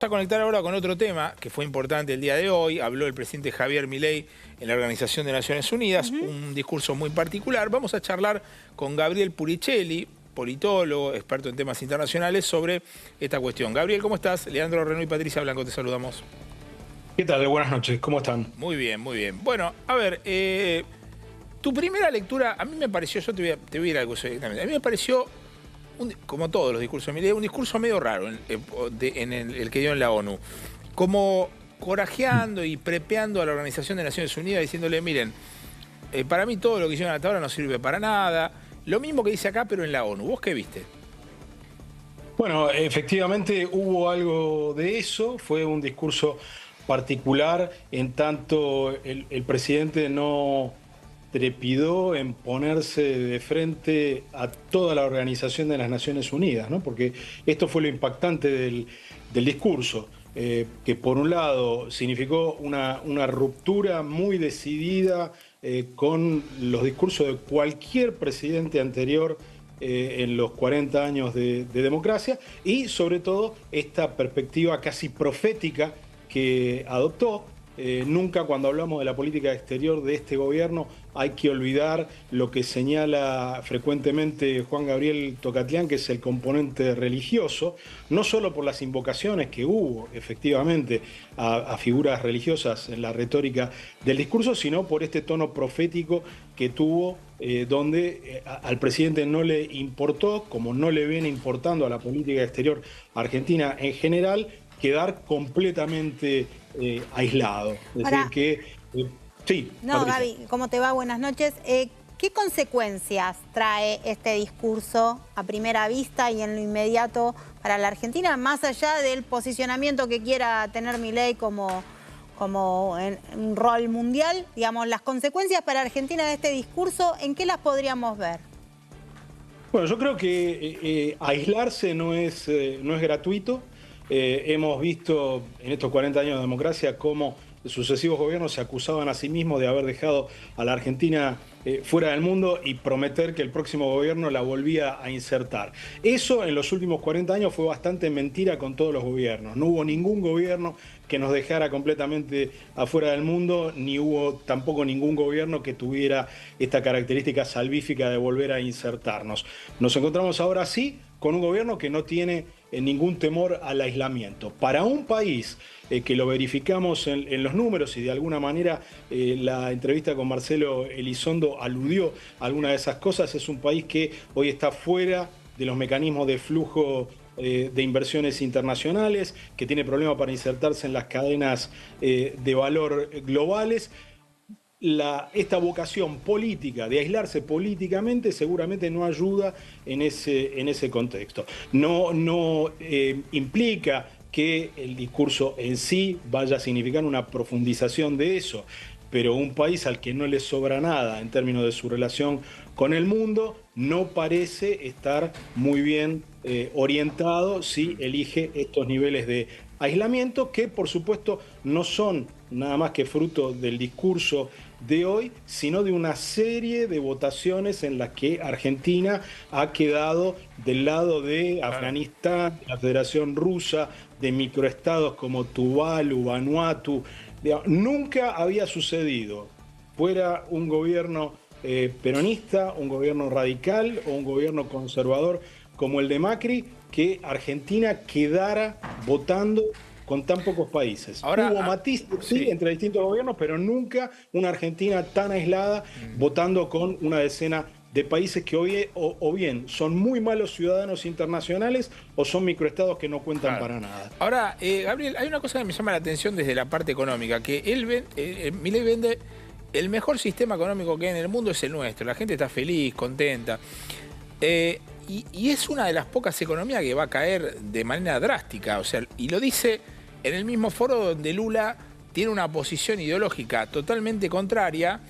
Vamos a conectar ahora con otro tema que fue importante el día de hoy. Habló el presidente Javier Milei en la Organización de Naciones Unidas, un discurso muy particular. Vamos a charlar con Gabriel Puricelli, politólogo, experto en temas internacionales, sobre esta cuestión. Gabriel, ¿cómo estás? Leandro Renú y Patricia Blanco, te saludamos. ¿Qué tal? Buenas noches, ¿cómo están? Muy bien, muy bien. Bueno, a ver, tu primera lectura, a mí me pareció, yo te voy a ir al discurso directamente, a mí me pareció, como todos los discursos de Milei, un discurso medio raro en el que dio en la ONU. Como corajeando y prepeando a la Organización de Naciones Unidas, diciéndole, miren, para mí todo lo que hicieron hasta ahora no sirve para nada. Lo mismo que dice acá, pero en la ONU. ¿Vos qué viste? Bueno, efectivamente hubo algo de eso, fue un discurso particular, en tanto el presidente no trepidó en ponerse de frente a toda la Organización de las Naciones Unidas, ¿no? Porque esto fue lo impactante del discurso, que por un lado significó una ruptura muy decidida con los discursos de cualquier presidente anterior en los 40 años de democracia, y sobre todo esta perspectiva casi profética que adoptó. Nunca, cuando hablamos de la política exterior de este gobierno, hay que olvidar lo que señala frecuentemente Juan Gabriel Tocatlián, que es el componente religioso, no solo por las invocaciones que hubo efectivamente a figuras religiosas en la retórica del discurso, sino por este tono profético que tuvo, donde al presidente no le importó, como no le viene importando a la política exterior argentina en general, quedar completamente aislado. Es decir, que... sí, no, Patricia. Gaby, ¿cómo te va? Buenas noches. ¿Qué consecuencias trae este discurso a primera vista y en lo inmediato para la Argentina, más allá del posicionamiento que quiera tener Milei como en un rol mundial? Digamos, las consecuencias para Argentina de este discurso, ¿en qué las podríamos ver? Bueno, yo creo que aislarse no es gratuito. Hemos visto en estos 40 años de democracia cómo sucesivos gobiernos se acusaban a sí mismos de haber dejado a la Argentina fuera del mundo y prometer que el próximo gobierno la volvía a insertar. Eso en los últimos 40 años fue bastante mentira con todos los gobiernos. No hubo ningún gobierno que nos dejara completamente afuera del mundo, ni hubo tampoco ningún gobierno que tuviera esta característica salvífica de volver a insertarnos. Nos encontramos ahora sí con un gobierno que no tiene ningún temor al aislamiento. Para un país que lo verificamos en los números, y de alguna manera la entrevista con Marcelo Elizondo aludió a alguna de esas cosas, es un país que hoy está fuera de los mecanismos de flujo de inversiones internacionales, que tiene problemas para insertarse en las cadenas de valor globales. Esta vocación política de aislarse políticamente seguramente no ayuda en ese contexto. No implica que el discurso en sí vaya a significar una profundización de eso, pero un país al que no le sobra nada en términos de su relación con el mundo no parece estar muy bien orientado si elige estos niveles de aislamiento, que por supuesto no son nada más que fruto del discurso de hoy, sino de una serie de votaciones en las que Argentina ha quedado del lado de Afganistán, de la Federación Rusa, de microestados como Tuvalu, Vanuatu. Nunca había sucedido, fuera un gobierno peronista, un gobierno radical o un gobierno conservador como el de Macri, que Argentina quedara votando con tan pocos países. Ahora, hubo matices, sí, entre distintos gobiernos, pero nunca una Argentina tan aislada votando con una decena de países que hoy o bien son muy malos ciudadanos internacionales o son microestados que no cuentan para nada. Ahora, Gabriel, hay una cosa que me llama la atención desde la parte económica, que Milei vende el mejor sistema económico que hay en el mundo es el nuestro. La gente está feliz, contenta. Y es una de las pocas economías que va a caer de manera drástica. O sea, y lo dice en el mismo foro donde Lula tiene una posición ideológica totalmente contraria,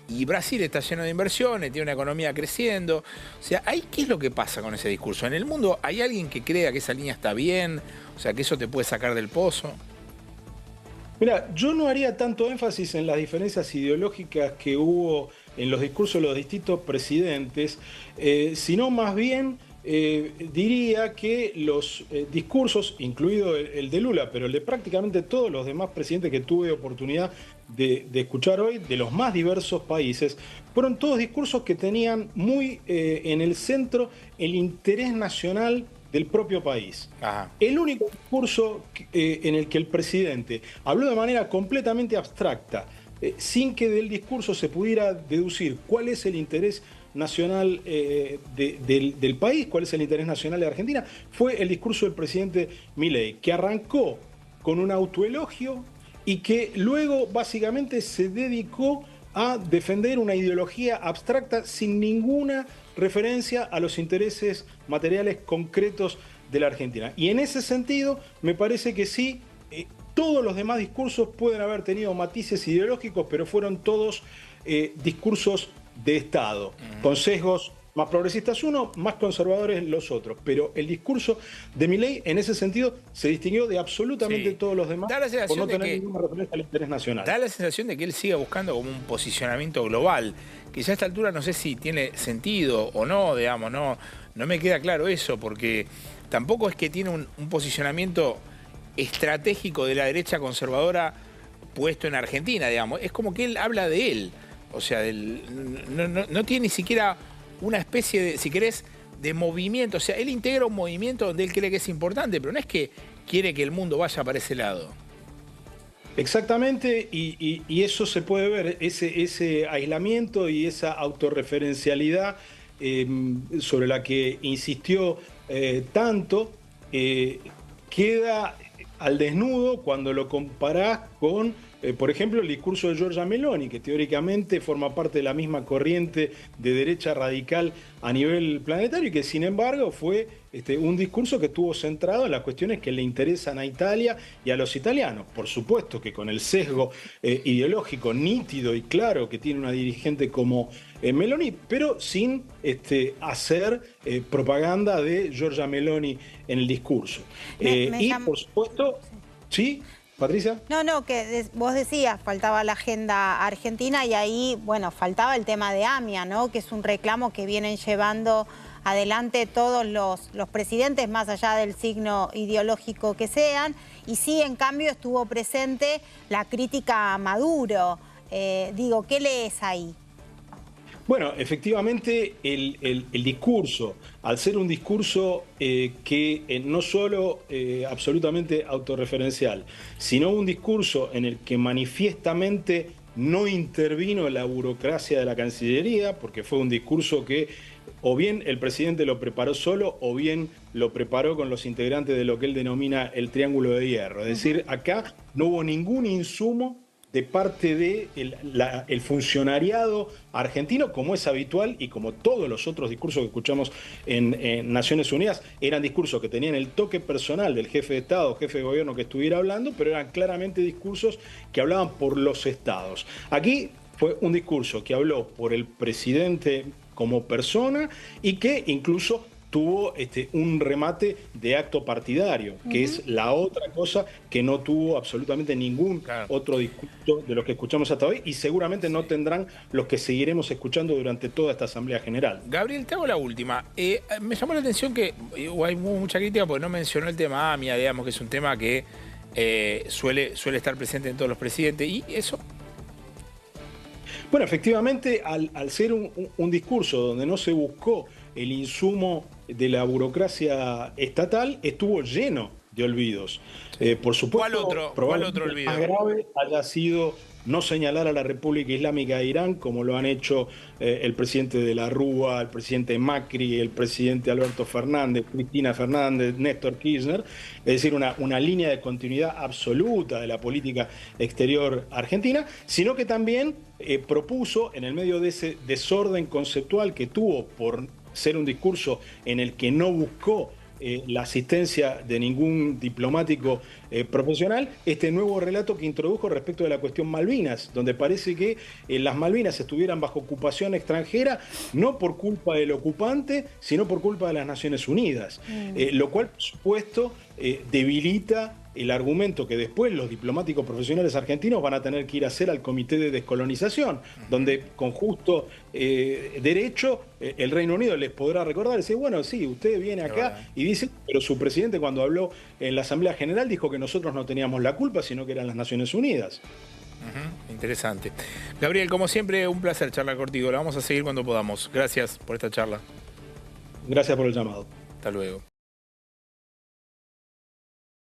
y Brasil está lleno de inversiones, tiene una economía creciendo. O sea, ¿qué es lo que pasa con ese discurso? ¿En el mundo hay alguien que crea que esa línea está bien? O sea, que eso te puede sacar del pozo. Mira, yo no haría tanto énfasis en las diferencias ideológicas que hubo en los discursos de los distintos presidentes, sino más bien diría que los discursos, incluido el de Lula, pero el de prácticamente todos los demás presidentes que tuve oportunidad de escuchar hoy, de los más diversos países, fueron todos discursos que tenían muy en el centro el interés nacional del propio país. Ajá. El único discurso en el que el presidente habló de manera completamente abstracta, sin que del discurso se pudiera deducir cuál es el interés nacional del país, cuál es el interés nacional de Argentina, fue el discurso del presidente Milei, que arrancó con un autoelogio y que luego básicamente se dedicó a defender una ideología abstracta sin ninguna referencia a los intereses materiales concretos de la Argentina. Y en ese sentido, me parece que sí, todos los demás discursos pueden haber tenido matices ideológicos, pero fueron todos discursos de Estado, con sesgos más progresistas unos, más conservadores los otros. Pero el discurso de Milei, en ese sentido, se distinguió de absolutamente todos los demás por no tener ninguna referencia al interés nacional. Da la sensación de que él siga buscando como un posicionamiento global, que ya a esta altura no sé si tiene sentido o no, digamos, no me queda claro eso, porque tampoco es que tiene un posicionamiento estratégico de la derecha conservadora puesto en Argentina, digamos. Es como que él habla de él. O sea, no tiene ni siquiera una especie de, si querés, de movimiento. O sea, él integra un movimiento donde él cree que es importante, pero no es que quiere que el mundo vaya para ese lado. Exactamente, y eso se puede ver, ese aislamiento y esa autorreferencialidad sobre la que insistió tanto, queda al desnudo cuando lo comparás con, por ejemplo, el discurso de Giorgia Meloni, que teóricamente forma parte de la misma corriente de derecha radical a nivel planetario y que, sin embargo, fue un discurso que estuvo centrado en las cuestiones que le interesan a Italia y a los italianos. Por supuesto que con el sesgo ideológico nítido y claro que tiene una dirigente como Meloni, pero sin hacer propaganda de Giorgia Meloni en el discurso. Por supuesto, ¿sí? Patricia. No, que vos decías, faltaba la agenda argentina y ahí, bueno, faltaba el tema de AMIA, ¿no? Que es un reclamo que vienen llevando adelante todos los presidentes, más allá del signo ideológico que sean. Y sí, en cambio, estuvo presente la crítica a Maduro. Digo, ¿qué lees ahí? Bueno, efectivamente el discurso, al ser un discurso que no solo absolutamente autorreferencial, sino un discurso en el que manifiestamente no intervino la burocracia de la Cancillería, porque fue un discurso que o bien el presidente lo preparó solo o bien lo preparó con los integrantes de lo que él denomina el Triángulo de Hierro. Es decir, acá no hubo ningún insumo de parte del funcionariado argentino, como es habitual y como todos los otros discursos que escuchamos en Naciones Unidas, eran discursos que tenían el toque personal del jefe de Estado, jefe de gobierno que estuviera hablando, pero eran claramente discursos que hablaban por los estados. Aquí fue un discurso que habló por el presidente como persona y que incluso tuvo un remate de acto partidario, que es la otra cosa que no tuvo absolutamente ningún otro discurso de los que escuchamos hasta hoy y seguramente no tendrán los que seguiremos escuchando durante toda esta Asamblea General. Gabriel, te hago la última. Me llamó la atención que hay mucha crítica porque no mencionó el tema AMIA, digamos, que es un tema que suele estar presente en todos los presidentes. ¿Y eso? Bueno, efectivamente, al ser un discurso donde no se buscó el insumo de la burocracia estatal, estuvo lleno de olvidos. Por supuesto, ¿Cuál otro olvido? Más grave haya sido no señalar a la República Islámica de Irán, como lo han hecho el presidente de la Rúa, el presidente Macri, el presidente Alberto Fernández, Cristina Fernández, Néstor Kirchner, es decir, una línea de continuidad absoluta de la política exterior argentina, sino que también propuso, en el medio de ese desorden conceptual que tuvo por ser un discurso en el que no buscó la asistencia de ningún diplomático profesional, este nuevo relato que introdujo respecto de la cuestión Malvinas, donde parece que las Malvinas estuvieran bajo ocupación extranjera, no por culpa del ocupante, sino por culpa de las Naciones Unidas, lo cual, por supuesto, debilita el argumento que después los diplomáticos profesionales argentinos van a tener que ir a hacer al Comité de Descolonización, donde con justo derecho el Reino Unido les podrá recordar y decir, bueno, sí, usted viene acá y dice, pero su presidente cuando habló en la Asamblea General dijo que nosotros no teníamos la culpa, sino que eran las Naciones Unidas. Interesante. Gabriel, como siempre, un placer charlar contigo. La vamos a seguir cuando podamos. Gracias por esta charla. Gracias por el llamado. Hasta luego.